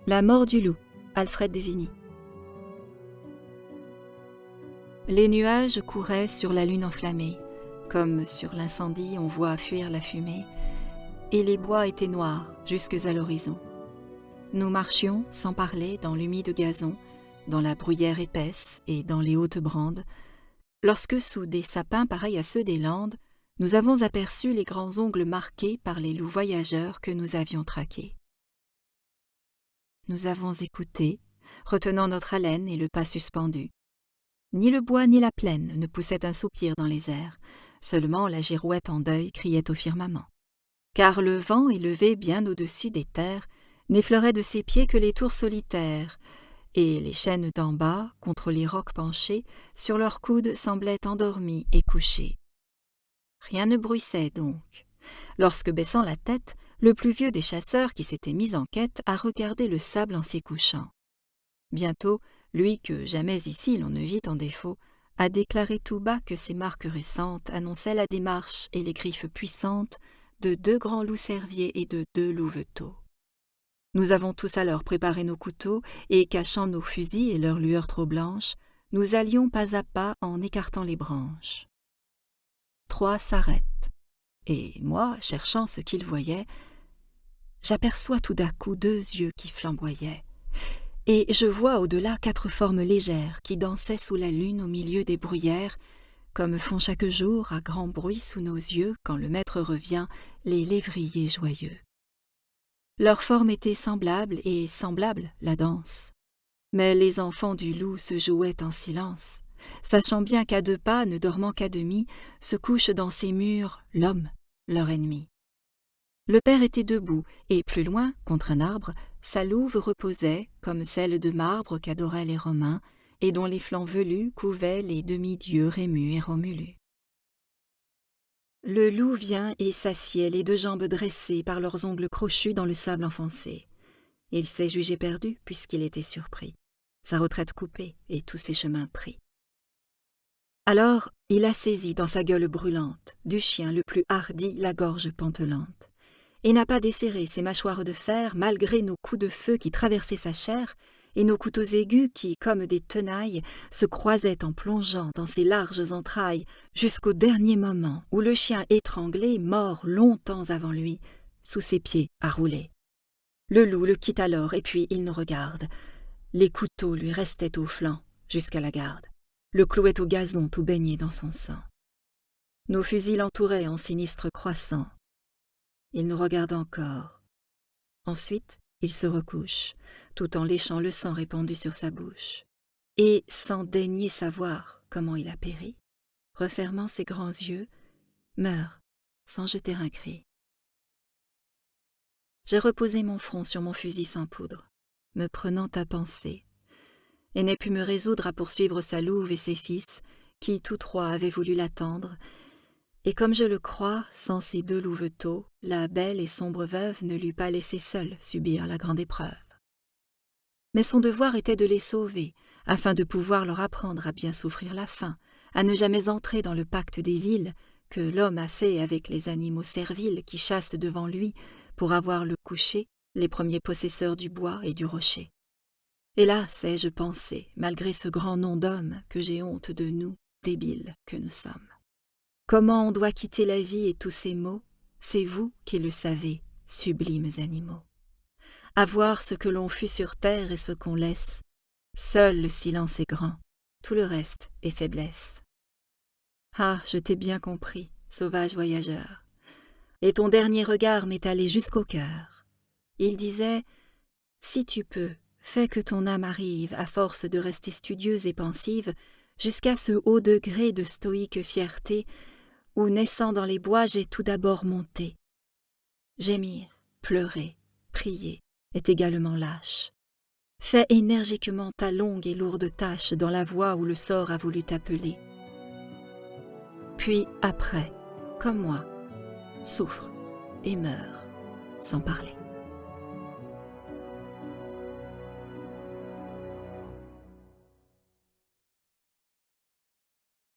La mort du loup, Alfred de Vigny. Les nuages couraient sur la lune enflammée, comme sur l'incendie on voit fuir la fumée, et les bois étaient noirs jusques à l'horizon. Nous marchions, sans parler, dans l'humide gazon, dans la bruyère épaisse et dans les hautes brandes, lorsque, sous des sapins pareils à ceux des Landes, nous avons aperçu les grands ongles marqués par les loups voyageurs que nous avions traqués. Nous avons écouté, retenant notre haleine et le pas suspendu. Ni le bois ni la plaine ne poussaient un soupir dans les airs, seulement la girouette en deuil criait au firmament. Car le vent, élevé bien au-dessus des terres, n'effleurait de ses pieds que les tours solitaires, et les chênes d'en bas, contre les rocs penchés, sur leurs coudes semblaient endormis et couchés. Rien ne bruissait donc, lorsque, baissant la tête, le plus vieux des chasseurs qui s'était mis en quête a regardé le sable en s'y couchant. Bientôt, lui que jamais ici l'on ne vit en défaut, a déclaré tout bas que ces marques récentes annonçaient la démarche et les griffes puissantes de 2 grands loups cerviers et de 2 louveteaux. Nous avons tous alors préparé nos couteaux et, cachant nos fusils et leurs lueurs trop blanches, nous allions pas à pas en écartant les branches. 3 s'arrêtent, et moi, cherchant ce qu'ils voyaient, j'aperçois tout d'un coup 2 yeux qui flamboyaient, et je vois au-delà 4 formes légères qui dansaient sous la lune au milieu des bruyères, comme font chaque jour à grand bruit sous nos yeux quand le maître revient les lévriers joyeux. Leur forme était semblable et semblable la danse, mais les enfants du loup se jouaient en silence, sachant bien qu'à 2 pas, ne dormant qu'à demi, se couche dans ces murs l'homme, leur ennemi. Le père était debout, et plus loin, contre un arbre, sa louve reposait, comme celle de marbre qu'adoraient les Romains, et dont les flancs velus couvaient les demi-dieux Rémus et Romulus. Le loup vient et s'assied, les 2 jambes dressées par leurs ongles crochus dans le sable enfoncé. Il s'est jugé perdu puisqu'il était surpris, sa retraite coupée et tous ses chemins pris. Alors il a saisi dans sa gueule brûlante du chien le plus hardi la gorge pantelante, et n'a pas desserré ses mâchoires de fer malgré nos coups de feu qui traversaient sa chair et nos couteaux aigus qui, comme des tenailles, se croisaient en plongeant dans ses larges entrailles jusqu'au dernier moment où le chien étranglé mord longtemps avant lui, sous ses pieds à rouler. Le loup le quitte alors et puis il nous regarde. Les couteaux lui restaient au flanc jusqu'à la garde, le clouaient au gazon tout baigné dans son sang. Nos fusils l'entouraient en sinistre croissant. Il nous regarde encore. Ensuite, il se recouche, tout en léchant le sang répandu sur sa bouche. Et, sans daigner savoir comment il a péri, refermant ses grands yeux, meurt sans jeter un cri. J'ai reposé mon front sur mon fusil sans poudre, me prenant à penser, et n'ai pu me résoudre à poursuivre sa louve et ses fils, qui tous 3 avaient voulu l'attendre, et comme je le crois, sans ces 2 louveteaux, la belle et sombre veuve ne l'eût pas laissé seule subir la grande épreuve. Mais son devoir était de les sauver, afin de pouvoir leur apprendre à bien souffrir la faim, à ne jamais entrer dans le pacte des villes que l'homme a fait avec les animaux serviles qui chassent devant lui pour avoir le coucher les premiers possesseurs du bois et du rocher. Hélas, ai-je pensé, malgré ce grand nom d'homme, que j'ai honte de nous, débiles que nous sommes. Comment on doit quitter la vie et tous ses maux, c'est vous qui le savez, sublimes animaux. Avoir ce que l'on fut sur terre et ce qu'on laisse, seul le silence est grand, tout le reste est faiblesse. Ah, je t'ai bien compris, sauvage voyageur, et ton dernier regard m'est allé jusqu'au cœur. Il disait « Si tu peux, fais que ton âme arrive, à force de rester studieuse et pensive, jusqu'à ce haut degré de stoïque fierté où, naissant dans les bois, j'ai tout d'abord monté. Gémir, pleurer, prier est également lâche. Fais énergiquement ta longue et lourde tâche dans la voie où le sort a voulu t'appeler. Puis après, comme moi, souffre et meurs sans parler.